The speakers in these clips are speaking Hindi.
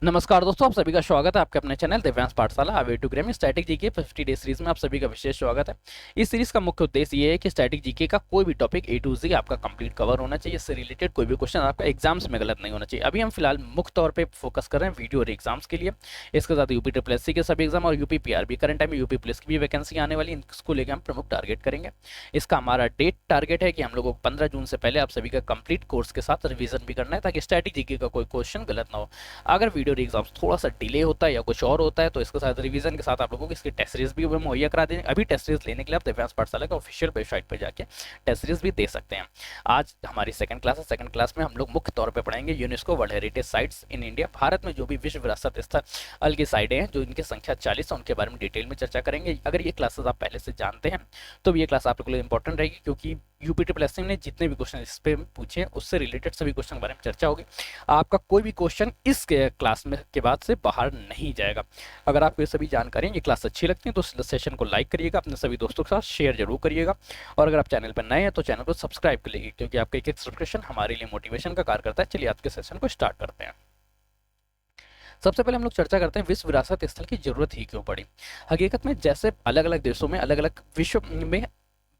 नमस्कार दोस्तों, आप सभी का स्वागत है आपके अपने channel Divyansh Pathshala way to gram static GK 50 day series में आप सभी का विशेष स्वागत है। इस सीरीज का मुख्य उद्देश्य ये है कि स्टैटिक जीके का कोई भी टॉपिक ए टू जी आपका कंप्लीट कवर होना चाहिए। इससे रिलेटेड कोई भी क्वेश्चन आपका एग्जाम्स में गलत नहीं होना चाहिए। अभी हम फिलहाल मुख्य तौर पर फोकस कर रहे हैं वीडियो और एग्जाम्स के लिए। इसके साथ यूपी ट्रिपल एस सी के सभी एग्जाम और UP PRB current time UP police की भी वैकेंसी आने वाली, इसको लेकर हम प्रमुख टारगेट करेंगे। इसका हमारा डेट टारगेट है कि हम लोगों को 15 जून से पहले आप सभी का कंप्लीट कोर्स के साथ रिवीजन भी करना है, ताकि स्टैटिक जीके का कोई क्वेश्चन गलत ना हो। अगर वीडियो और एग्जाम्स थोड़ा सा डिले होता है या कुछ और होता है तो इसके साथ रिवीजन के साथ आप लोगों को इसकी टेस्ट सीरीज भी मुहैया करा देंगे। अभी टेस्ट सीरीज लेने के लिए आप दिव्यांश पाठशाला का ऑफिशियल वेबसाइट पर जाके टेस्ट सीरीज भी दे सकते हैं। आज हमारी सेकंड क्लास है। सेकंड क्लास में हम लोग मुख्य तौर पर पढ़ेंगे UNESCO world heritage sites in India. Bharat में जो भी विश्व विरासत स्थल की साइटें हैं जो इनकी संख्या 40 है, उनके बारे में डिटेल में चर्चा करेंगे। अगर ये क्लासेस आप पहले से जानते हैं तो ये क्लास आप लोगों के लिए इंपॉर्टेंट रहेगी, क्योंकि यूपी ट्रिपल एस सी ने जितने भी क्वेश्चन इस पे पूछे हैं उससे रिलेटेड सभी क्वेश्चन के बारे में चर्चा होगी। आपका कोई भी क्वेश्चन इस क्लास में के बाद से बाहर नहीं जाएगा। अगर आपको ये सभी जानकारी ये क्लास अच्छी लगती है तो सेशन को लाइक करिएगा, अपने सभी दोस्तों के साथ शेयर जरूर करिएगा। और अगर आप चैनल पर नए हैं तो चैनल को सब्सक्राइब कर लीजिए, क्योंकि आपका एक सब्सक्रिप्शन हमारे लिए मोटिवेशन का कार्य करता है। चलिए आज के सेशन को स्टार्ट करते हैं। सबसे पहले हम लोग चर्चा करते हैं विश्व विरासत स्थल की जरूरत ही क्यों पड़ी। हकीकत में जैसे अलग अलग देशों में अलग अलग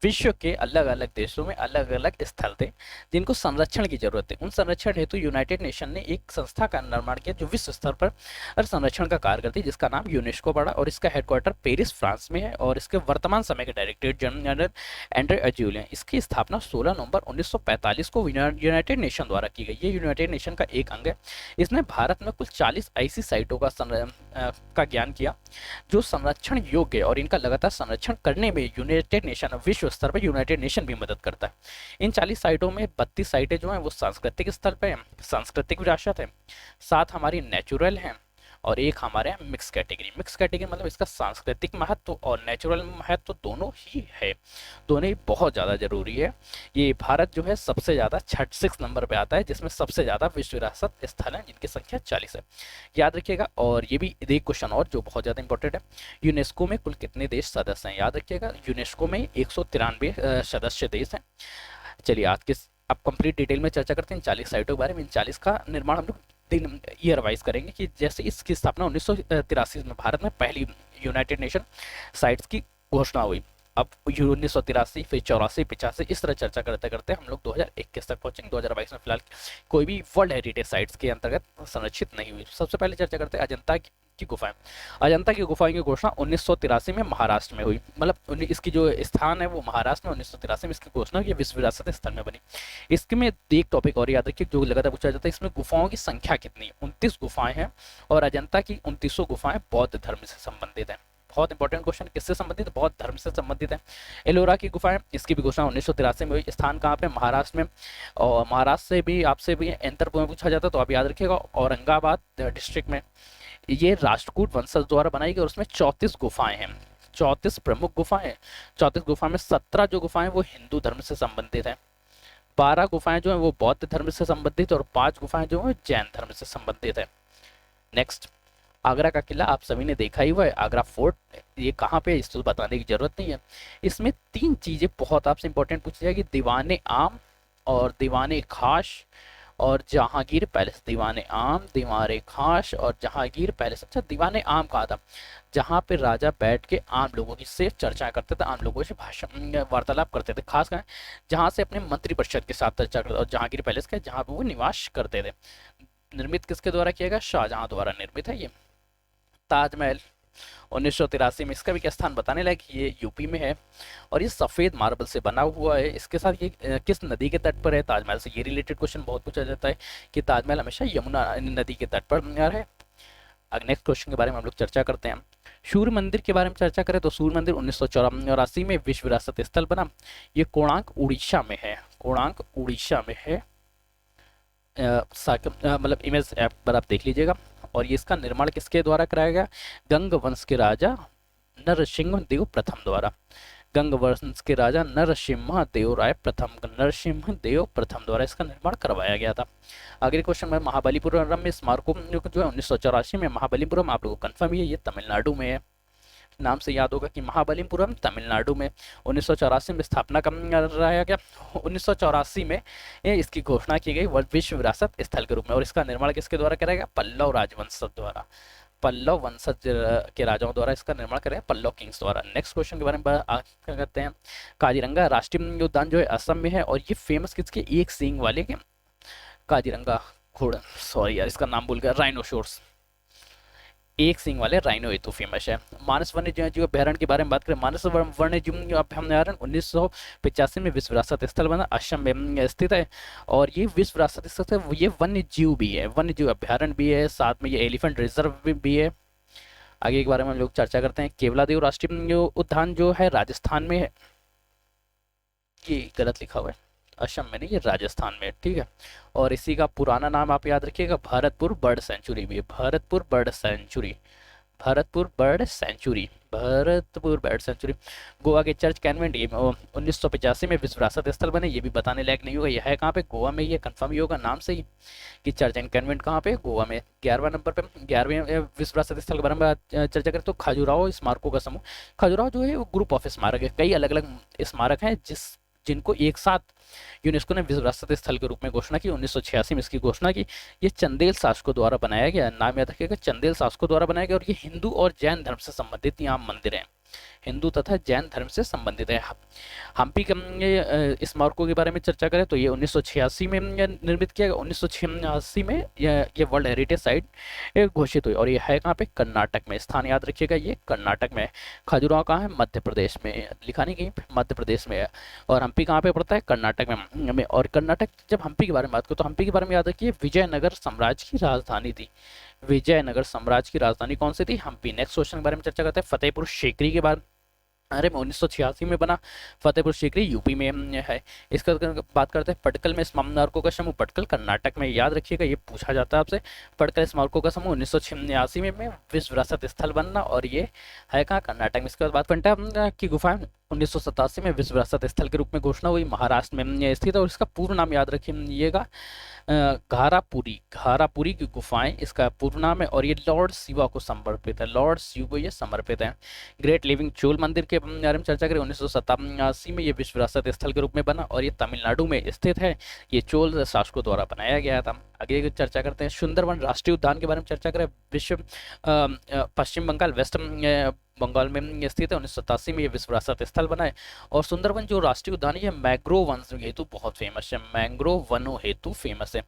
विश्व के अलग अलग देशों में अलग अलग स्थल थे जिनको संरक्षण की जरूरत थी। उन संरक्षण हेतु यूनाइटेड नेशन ने एक संस्था का निर्माण किया जो विश्व स्तर पर संरक्षण का कार्य करती है, जिसका नाम यूनेस्को पड़ा। और इसका हेडक्वार्टर पेरिस फ्रांस में है और इसके वर्तमान समय के डायरेक्टर जनरल एंड्रे अज्यूल हैं। इसकी स्थापना 16 नवंबर 1945 को यूनाइटेड नेशन द्वारा की गई। ये यूनाइटेड नेशन का एक अंग है। इसने भारत में कुल 40 ऐसी साइटों का ज्ञान किया जो संरक्षण योग्य है, और इनका लगातार संरक्षण करने में यूनाइटेड नेशन विश्व स्तर पर यूनाइटेड नेशन भी मदद करता है। इन 40 साइटों में 32 साइटें जो हैं वो सांस्कृतिक स्तर पर हैं, सांस्कृतिक विरासत है, 7 हमारी नेचुरल हैं और एक हमारे मिक्स कैटेगरी। मिक्स कैटेगरी मतलब इसका सांस्कृतिक महत्व और नेचुरल महत्व दोनों ही है, दोनों ही बहुत ज़्यादा जरूरी है। ये भारत जो है सबसे ज़्यादा 66 नंबर पे आता है, जिसमें सबसे ज़्यादा विश्व विरासत स्थल हैं जिनकी संख्या 40 है, याद रखिएगा। और ये भी एक क्वेश्चन और जो बहुत ज़्यादा इंपॉर्टेंट है, यूनेस्को में कुल कितने देश सदस्य हैं, याद रखिएगा। यूनेस्को में 193 सदस्य देश हैं। चलिए आज के अब कंप्लीट डिटेल में चर्चा करते हैं 40 साइटों के बारे में। इन 40 का निर्माण हम लोग 3 ईयर वाइज करेंगे, कि जैसे इसकी स्थापना 1983 में भारत में पहली यूनाइटेड नेशन साइट्स की घोषणा हुई। अब 1983 फिर 84 85 इस तरह चर्चा करते करते हम लोग 2021 तक पहुंचेंगे। 2022 में फिलहाल कोई भी वर्ल्ड हेरिटेज साइट्स के अंतर्गत संरक्षित नहीं हुई। सबसे पहले चर्चा करते हैं अजंता की गुफाएं। अजंता की गुफाएं की घोषणा 1983 में महाराष्ट्र में हुई। मतलब इसकी जो स्थान है वो महाराष्ट्र में 1983 में इसकी घोषणा की विश्व विरासत स्थल में बनी। इसमें एक टॉपिक और याद रखिए जो लगातार पूछा जाता है, इसमें गुफाओं की संख्या कितनी है, 29 गुफाएं हैं। और अजंता की 29 गुफाएं बौद्ध धर्म से संबंधित हैं। बहुत इंपॉर्टेंट क्वेश्चन, किससे संबंधित, बौद्ध धर्म से संबंधित है। एलोरा की गुफाएं, इसकी भी घोषणा 1983 में हुई। स्थान कहाँ पे, महाराष्ट्र में। और महाराष्ट्र से भी आपसे भी अंतर पूछा जाता है तो आप याद रखिएगा औरंगाबाद डिस्ट्रिक्ट में। ये राष्ट्रकूट वंशज द्वारा बनाई गई और उसमें 34 गुफाएं हैं, 34 प्रमुख गुफाएं। 34 गुफा में 17 जो गुफाएं वो हिंदू धर्म से संबंधित है, 12 गुफाएं जो है वो बौद्ध धर्म से संबंधित और 5 गुफाएं जो है जैन धर्म से संबंधित है। नेक्स्ट, आगरा का किला आप सभी ने देखा ही हुआ है, आगरा फोर्ट। ये कहाँ पे है इसको बताने की जरूरत नहीं है। इसमें 3 चीजें बहुत आपसे इंपॉर्टेंट पूछी जाएगी, दीवाने आम और दीवाने खास और जहांगीर पैलेस। दीवाने आम, दीवाने खास और जहांगीर पैलेस। अच्छा, दीवाने आम कहा था जहाँ पे राजा बैठ के आम लोगों की से चर्चा करते थे, आम लोगों से भाषण वार्तालाप करते थे, खास कर जहाँ से अपने मंत्री परिषद के साथ चर्चा करते। और जहांगीर पैलेस का जहाँ पे वो निवास करते थे। निर्मित किसके द्वारा किया गया, शाहजहां द्वारा निर्मित है ये। ताजमहल 1983 में, इसका भी क्या स्थान बताने लायक, ये यूपी में है और ये सफेद मार्बल से बना हुआ है। इसके साथ ये किस नदी के तट पर है, ताजमहल से ये रिलेटेड क्वेश्चन बहुत पूछा जाता है कि ताजमहल हमेशा यमुना नदी के तट पर है। अगर नेक्स्ट क्वेश्चन के बारे में हम लोग चर्चा करते हैं, सूर्य मंदिर के बारे में चर्चा करें तो सूर्य मंदिर 1984 में विश्व विरासत स्थल बना। ये कोणार्क उड़ीसा में है, कोणार्क उड़ीसा में है। मतलब इमेज ऐप पर आप देख लीजिएगा। और ये इसका निर्माण किसके द्वारा कराया गया, गंग वंश के राजा नरसिंह देव प्रथम द्वारा। गंग वंश के राजा नरसिम्हा देव राय प्रथम, नरसिम्हा देव प्रथम द्वारा इसका निर्माण करवाया गया था। अगले क्वेश्चन में महाबलीपुरम में स्मारकों जो है 1984 में महाबलीपुरम, आप लोगों को कंफर्म है ये तमिलनाडु में है। नाम से याद होगा कि महाबलीपुरम तमिलनाडु में 1984 में स्थापना कराया गया। 1984 में इसकी घोषणा की गई विश्व विरासत स्थल के रूप में, और इसका निर्माण किसके द्वारा कराया गया? पल्लव राजवंश द्वारा, पल्लव वंशज के राजाओं द्वारा इसका निर्माण करें, पल्लव किंग्स द्वारा। नेक्स्ट क्वेश्चन के बारे में बात करते हैं। काजीरंगा राष्ट्रीय उद्यान जो है असम में है, और ये फेमस किसके? एक सींग वाले के काजीरंगा घोड़ा, सॉरी यार इसका नाम भूल गया, राइनोसोर्स, एक सींग वाले राइनो हेतु फेमस है। मानस वन्य जीव अभ्यारण्य के बारे में बात करें, मानस वन्य जीव अभ्यारण्य 1985 में विश्व विरासत स्थल बना, असम में स्थित है, और ये विश्व विरासत स्थल है, ये वन्य जीव भी है, वन्य जीव अभ्यारण्य भी है, साथ में ये एलिफेंट रिजर्व भी है। आगे के बारे में हम लोग चर्चा करते हैं। केवलादेव राष्ट्रीय उद्यान जो है राजस्थान में है, ये गलत लिखा हुआ है, असम में नहीं, ये राजस्थान में, ठीक है। और इसी का पुराना नाम आप याद रखिएगा, भरतपुर बर्ड सेंचुरी भी है, Bharatpur bird sanctuary, Bharatpur bird sanctuary, Bharatpur bird sanctuary. Goa के चर्च कॉन्वेंट 1985 में विश्व विरासत स्थल बने, ये भी बताने लायक नहीं होगा, यह है कहाँ पे? गोवा में, ये कंफर्म ही होगा नाम से ही कि चर्च एंड कॉन्वेंट कहाँ पे? गोवा में। 11वें नंबर पे, 11वें विश्व विरासत स्थल के बारे में चर्चा करें तो खजुराहो स्मारकों का समूह। खजुराहो जो है वो ग्रुप ऑफ स्मारक है, कई अलग अलग स्मारक हैं जिनको एक साथ यूनेस्को ने विश्व विरासत स्थल के रूप में घोषणा की। 1986 में इसकी घोषणा की। ये चंदेल शासकों द्वारा बनाया गया, नाम याद रखिएगा, चंदेल शासकों द्वारा बनाया गया, और ये हिंदू और जैन धर्म से संबंधित यहाँ मंदिर हैं, हिंदू तथा जैन धर्म से संबंधित है। हम्पी के स्मारकों के बारे में चर्चा करें तो ये 1986 में निर्मित किया गया। 1986 में ये वर्ल्ड हेरिटेज साइट घोषित हुई, और ये है कहाँ पे? कर्नाटक में। स्थान याद रखिएगा, ये कर्नाटक में है। खजुराहो कहाँ है? मध्य प्रदेश में, लिखा नहीं कहीं, मध्य प्रदेश में है। और हम्पी कहाँ पे पड़ता है? कर्नाटक में। और कर्नाटक, जब हम्पी के बारे में बात करो तो हम्पी के बारे में याद रखिए, विजयनगर साम्राज्य की राजधानी थी, विजयनगर साम्राज्य की राजधानी कौन सी थी? हम्पी। नेक्स्ट क्वेश्चन के बारे में चर्चा करते हैं। फतेहपुर सीकरी के बारे में 1986 में बना, फतेहपुर सीकरी यूपी में है। इसका बात करते हैं पटकल में स्मारकों का समूह, पटकल कर्नाटक में, याद रखिएगा ये पूछा जाता है आपसे। पटकल स्मारकों का समूह 1986 में विश्व विरासत स्थल बनना, और ये है कहाँ? कर्नाटक में। इसके बाद बात करते हैं की गुफाएं 1987 में विश्व विरासत स्थल के रूप में घोषणा हुई, महाराष्ट्र में स्थित है, और इसका पूर्ण नाम याद रखिएगा, घारापुरी, घारापुरी की गुफाएं इसका पूर्ण नाम है, और ये लॉर्ड शिवा को समर्पित है, लॉर्ड शिव को ये समर्पित है। ग्रेट लिविंग चोल मंदिर के बारे में चर्चा करें, 1987 में ये विश्व विरासत स्थल के रूप में बना, और ये तमिलनाडु में स्थित है, ये चोल शासकों द्वारा बनाया गया था। आगे चर्चा करते हैं सुंदरवन राष्ट्रीय उद्यान के बारे में चर्चा करें। पश्चिम बंगाल, वेस्ट बंगाल में स्थित है। 1987 में ये विश्व विरासत स्थल बना है। और सुंदरवन जो राष्ट्रीय उद्यान है मैंग्रोव वनों हेतु बहुत फेमस है, मैंग्रोव वनों हेतु फेमस है।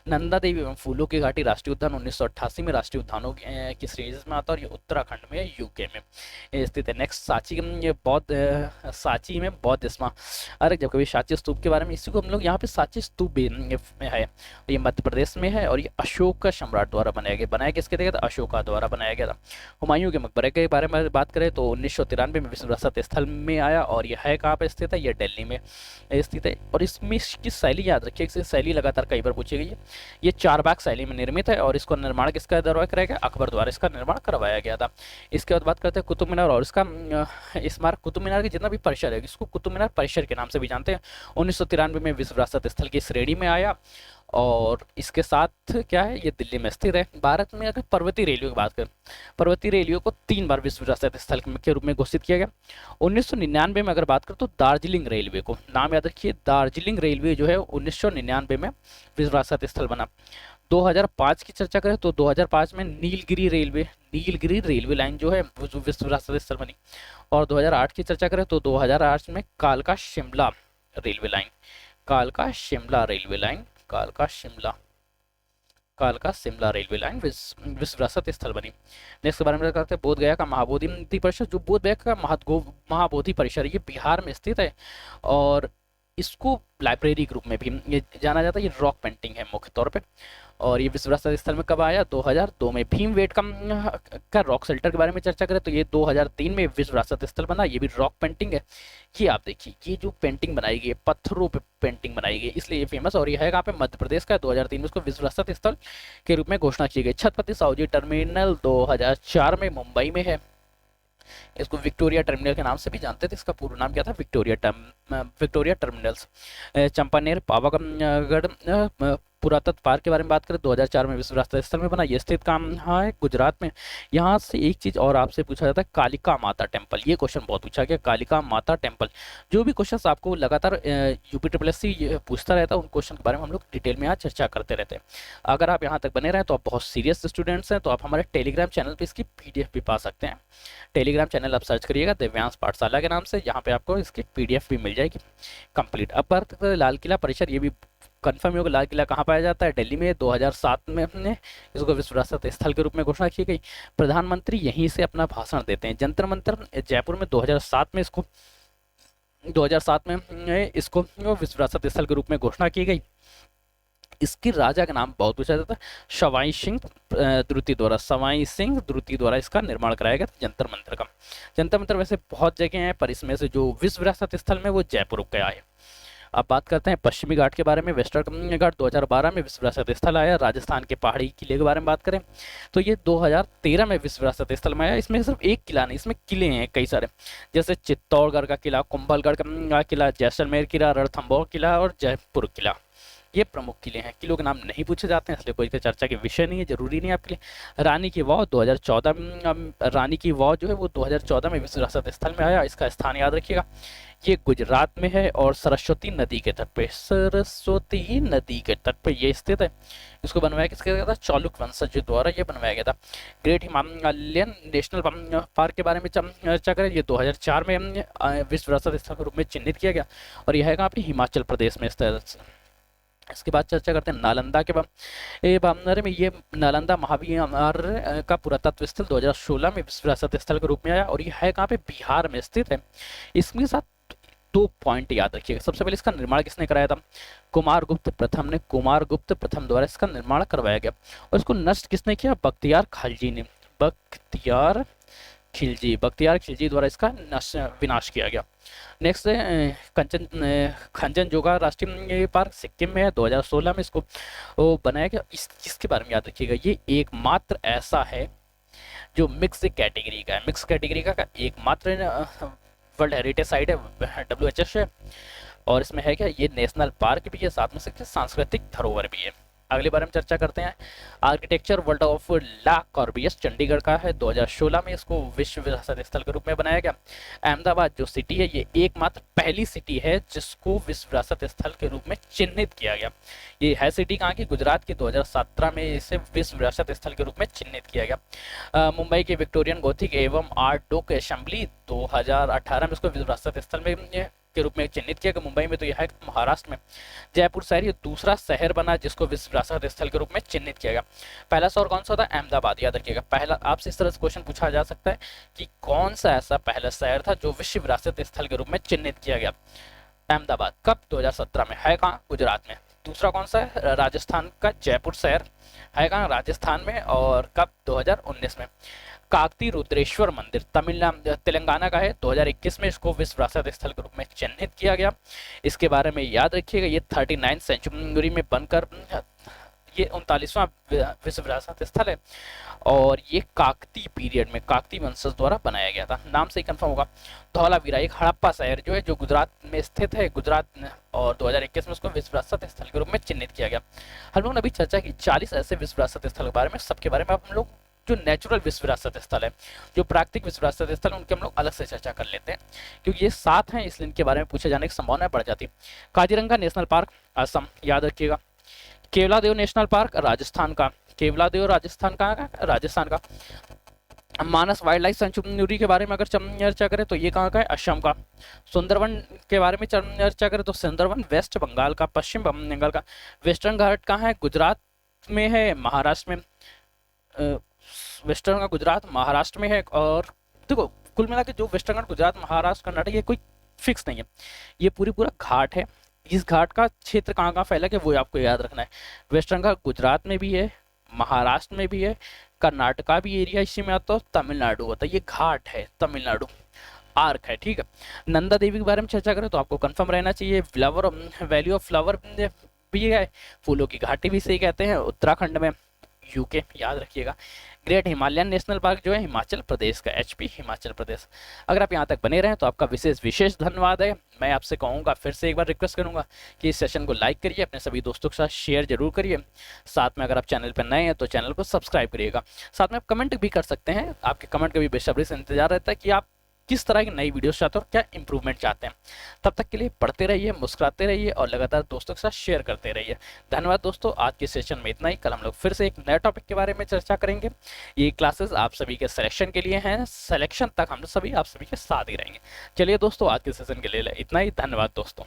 नंदा देवी एवं फूलों की घाटी राष्ट्रीय उद्यान 1988 में राष्ट्रीय उद्यानों की श्रेणी में आता है, और ये उत्तराखंड में, यूके में स्थित है। नेक्स्ट सांची में बौद्ध स्मारक। जब कभी सांची स्तूप के बारे में, इसी को हम लोग यहाँ पे सांची स्तूप भी है, ये मध्य प्रदेश में है, और ये अशोक का सम्राट द्वारा बनाया गया। बनाया किसके द्वारा? अशोका द्वारा बनाया गया था। हुमायूं के मकबरे के बारे में बात करें तो 1993 में विश्व विरासत स्थल में आया, और यह है कहाँ पे स्थित है? ये दिल्ली में स्थित है। और इसमें इसकी शैली याद रखिए, इसकी शैली लगातार कई बार पूछी गई है। ये चारबाग शैली में निर्मित है, और इसको निर्माण किसका द्वारा कराया गया? अकबर द्वारा इसका निर्माण करवाया गया था। इसके बाद बात करते हैं कुतुब मीनार, और इसका स्मारक कुतुब मीनार की जितना भी परिसर है, इसको कुतुब मीनार परिसर के नाम से भी जानते हैं। 1993 में विश्व विरासत स्थल की श्रेणी में आया, और इसके साथ क्या है? ये दिल्ली में स्थित है। भारत में अगर पर्वतीय रेलवे की बात करें, पर्वतीय रेलवे को 3 बार विश्व विरासत स्थल के रूप में घोषित किया गया। 1999 में अगर बात करें तो दार्जिलिंग रेलवे को, नाम याद रखिए, दार्जिलिंग रेलवे जो है 1999 में विश्व विरासत स्थल बना। 2005 की चर्चा करें तो 2005 में नीलगिरी रेलवे लाइन जो है विश्व विरासत स्थल बनी। और 2008 की चर्चा करें तो 2008 में कालका शिमला रेलवे लाइन, कालका शिमला रेलवे लाइन, कालका शिमला रेलवे लाइन विश्व विरासत स्थल बनी। नेक्स्ट के बारे में करते हैं बोध गया का महाबोधि परिसर। जो बोध गया का महाबोधि परिसर, ये बिहार में स्थित है, और इसको लाइब्रेरी के रूप में भी ये जाना जाता है। ये रॉक पेंटिंग है मुख्य तौर पे, और ये विश्व विरासत स्थल में कब आया? 2002 में। भीमबेटका का रॉक शेल्टर के बारे में चर्चा करें तो ये 2003 में विश्व विरासत स्थल बना, ये भी रॉक पेंटिंग है। ये आप देखिए, ये जो पेंटिंग बनाई गई है, पत्थरों पे पेंटिंग बनाई गई, इसलिए ये फेमस, और ये है कहाँ पे? मध्य प्रदेश का। 2003 में इसको विश्व विरासत स्थल के रूप में घोषणा की गई। छत्रपति साहूजी टर्मिनल 2004 में मुंबई में है, इसको विक्टोरिया टर्मिनल के नाम से भी जानते थे। इसका पूरा नाम क्या था? Victoria terminals. चंपानेर, पावागढ़, पुरातत्व पार्क के बारे में बात करें 2004 में विश्व विरासत स्थल में बना। ये स्थित कहाँ है? गुजरात में। यहाँ से एक चीज और आपसे पूछा जाता है, कालिका माता टेम्पल। ये क्वेश्चन बहुत पूछा गया, कालिका माता टेम्पल। जो भी क्वेश्चन आपको लगातार यूपीएससी पूछता रहता है, उन क्वेश्चन के बारे में हम लोग डिटेल में यहाँ चर्चा करते रहते हैं। अगर आप यहाँ तक बने रहे तो आप बहुत सीरियस स्टूडेंट्स हैं, तो आप हमारे टेलीग्राम चैनल पर इसकी PDF भी पा सकते हैं। टेलीग्राम चैनल आप सर्च करिएगा दिव्यांश पाठशाला के नाम से, यहाँ पे आपको इसकी PDF भी मिल जाएगी कंप्लीट। अब बात करें लाल किला परिसर, ये भी कंफर्म होगा, लाल किला कहाँ पाया जाता है? दिल्ली में। 2007 में हमने इसको विश्व विरासत स्थल के रूप में घोषणा की गई। प्रधानमंत्री यहीं से अपना भाषण देते हैं। जंतर मंतर जयपुर में 2007 में इसको विश्व विरासत स्थल के रूप में घोषणा की गई। इसकी राजा का नाम बहुत पूछा जाता है, सवाई सिंह द्वितीय द्वारा इसका निर्माण कराया गया जंतर मंतर का। जंतर मंतर वैसे बहुत जगह हैं, पर इसमें से जो विश्व विरासत स्थल में वो जयपुर गया है। अब बात करते हैं पश्चिमी घाट के बारे में। वेस्टर्न घाट 2012 में विश्व विरासत स्थल आया। राजस्थान के पहाड़ी किले के बारे में बात करें तो ये 2013 में विश्व विरासत स्थल में आया। इसमें सिर्फ एक किला नहीं, इसमें किले हैं कई सारे, जैसे चित्तौड़गढ़ का किला, कुंभलगढ़ का किला, जैसलमेर किला, रणथंभौर किला और जयपुर किला। ये प्रमुख किले हैं। किलों के नाम नहीं पूछे जाते हैं, इसलिए कोई चर्चा के विषय नहीं है, जरूरी नहीं है आपके लिए। रानी की वाव 2014 में, रानी की वाव जो है वो 2014 में विश्व विरासत स्थल में आया। इसका स्थान याद रखिएगा, ये गुजरात में है और सरस्वती नदी के तट पे ये स्थित है। इसको बनवाया किसके द्वारा? चालुक्य वंशज द्वारा ये बनवाया गया था। ग्रेट हिमालयन नेशनल पार्क के बारे में चर्चा करें, ये 2004 में विश्व विरासत स्थल के रूप में चिन्हित किया गया और यह है कहाँ पे? हिमाचल प्रदेश में स्थित। इसके बाद चर्चा करते हैं नालंदा के बारे में। ये नालंदा महाविहार का पुरातत्व स्थल 2016 में विश्व विरासत स्थल के रूप में आया और ये है कहाँ पे? बिहार में स्थित है। इसके साथ 2 पॉइंट याद रखिएगा। सबसे पहले इसका निर्माण किसने कराया था? कुमारगुप्त प्रथम द्वारा इसका निर्माण करवाया गया और इसको नष्ट किसने किया? बख्तियार खिलजी द्वारा इसका विनाश किया गया। नेक्स्ट कंचनजंगा राष्ट्रीय पार्क सिक्किम में है। 2016 में इसको बनाया गया। इसके बारे में याद रखिएगा, ये एकमात्र ऐसा है जो मिक्स कैटेगरी का एकमात्र वर्ल्ड हेरिटेज साइट है, WHS है। और इसमें है क्या? ये नेशनल पार्क भी है, साथ में से सांस्कृतिक धरोहर भी है। अगले बारे में चर्चा करते हैं। आर्किटेक्चर वर्ल्ड ऑफ ला कॉर्बियस चंडीगढ़ का है। 2016 में इसको विश्व विरासत स्थल के रूप में बनाया गया। अहमदाबाद जो सिटी है, ये एकमात्र पहली सिटी है जिसको विश्व विरासत स्थल के रूप में चिन्हित किया गया। ये है सिटी कहाँ की? गुजरात की। 2017 में इसे विश्व विरासत स्थल के रूप में चिन्हित किया गया। मुंबई के विक्टोरियन गोथिक एवं आर्ट डोक असेंबली 2018 में इसको विश्व विरासत स्थल में के रूप में चिन्हित किया गया। मुंबई में तो यह है महाराष्ट्र में। जयपुर शहर ये दूसरा शहर बना जिसको विश्व विरासत स्थल के रूप में चिन्हित किया गया। पहला शहर कौन सा था? अहमदाबाद। याद रखिएगा, पहला आपसे इस तरह से क्वेश्चन पूछा जा सकता है कि कौन सा ऐसा पहला शहर था जो विश्व विरासत स्थल के रूप में चिन्हित किया गया? अहमदाबाद। कब? 2017 में। है कहाँ? गुजरात में। दूसरा कौन सा है? राजस्थान का जयपुर शहर है कहाँ? राजस्थान में। और कब? 2019 में। काकती रुद्रेश्वर मंदिर तेलंगाना का है। 2021 में इसको विश्व विरासत स्थल के रूप में चिन्हित किया गया। इसके बारे में याद रखिएगा, ये 39वीं सेंचुरी में बनकर ये 39वां विश्व विरासत स्थल है और ये काकती पीरियड में काकती वंशज द्वारा बनाया गया था। नाम से ही कंफर्म होगा। धौलावीरा एक हड़प्पा शहर जो है, जो गुजरात में स्थित है, गुजरात और 2021 में उसको विश्व विरासत स्थल के रूप में चिन्हित किया गया। हम लोगों ने अभी चर्चा की 40 ऐसे विश्व विरासत स्थल के बारे में। सबके बारे में अब हम लोग जो नेचुरल विश्व विरासत स्थल है, जो प्राकृतिक विश्व विरासत स्थल है, उनके हम लोग अलग से चर्चा कर लेते हैं क्योंकि ये 7 हैं, इसलिए इनके बारे में पूछे जाने की संभावना बढ़ जाती है। काजीरंगा नेशनल पार्क असम, याद रखिएगा। केवलादेव नेशनल पार्क राजस्थान का। केवलादेव राजस्थान का। मानस वाइल्ड लाइफ सेंचुरी के बारे में अगर चर्चा करें तो ये कहाँ का है? असम का। सुंदरवन के बारे में चर्चा करें तो सुंदरवन वेस्ट बंगाल का, पश्चिम बंगाल का। वेस्टर्न घाट कहाँ है? गुजरात में है, महाराष्ट्र में। वेस्टर्न का गुजरात महाराष्ट्र में है। और देखो कुल मिला के जो वेस्टर्न घाट गुजरात, महाराष्ट्र, कर्नाटक, ये कोई फिक्स नहीं है, ये पूरा घाट है। इस घाट का क्षेत्र कहाँ फैला है वो आपको याद रखना है। वेस्टर्न घाट गुजरात में भी है, महाराष्ट्र में भी है, कर्नाटका भी एरिया इसी में आता है, तमिलनाडु होता है। ये घाट है, तमिलनाडु आर्क है, ठीक है। नंदा देवी के बारे में चर्चा करें तो आपको कंफर्म रहना चाहिए। वैली ऑफ फ्लावर भी है, फूलों की घाटी भी सही कहते हैं, उत्तराखंड में यूके, याद रखिएगा। ग्रेट हिमालयन नेशनल पार्क जो है हिमाचल प्रदेश का, एचपी हिमाचल प्रदेश। अगर आप यहाँ तक बने रहें तो आपका विशेष विशेष धन्यवाद है। मैं आपसे कहूँगा, फिर से एक बार रिक्वेस्ट करूँगा कि इस सेशन को लाइक करिए, अपने सभी दोस्तों के साथ शेयर जरूर करिए। साथ में अगर आप चैनल पर नए हैं तो चैनल को सब्सक्राइब करिएगा। साथ में आप कमेंट भी कर सकते हैं, आपके कमेंट का भी बेसब्री से इंतजार रहता है कि आप किस तरह की नई वीडियोस चाहते हो और क्या इंप्रूवमेंट चाहते हैं। तब तक के लिए पढ़ते रहिए, मुस्कुराते रहिए और लगातार दोस्तों के साथ शेयर करते रहिए। धन्यवाद दोस्तों, आज के सेशन में इतना ही। कल हम लोग फिर से एक नए टॉपिक के बारे में चर्चा करेंगे। ये क्लासेस आप सभी के सिलेक्शन के लिए हैं, सिलेक्शन तक हम सभी आप सभी के साथ ही रहेंगे। चलिए दोस्तों, आज के सेशन के लिए इतना ही। धन्यवाद दोस्तों।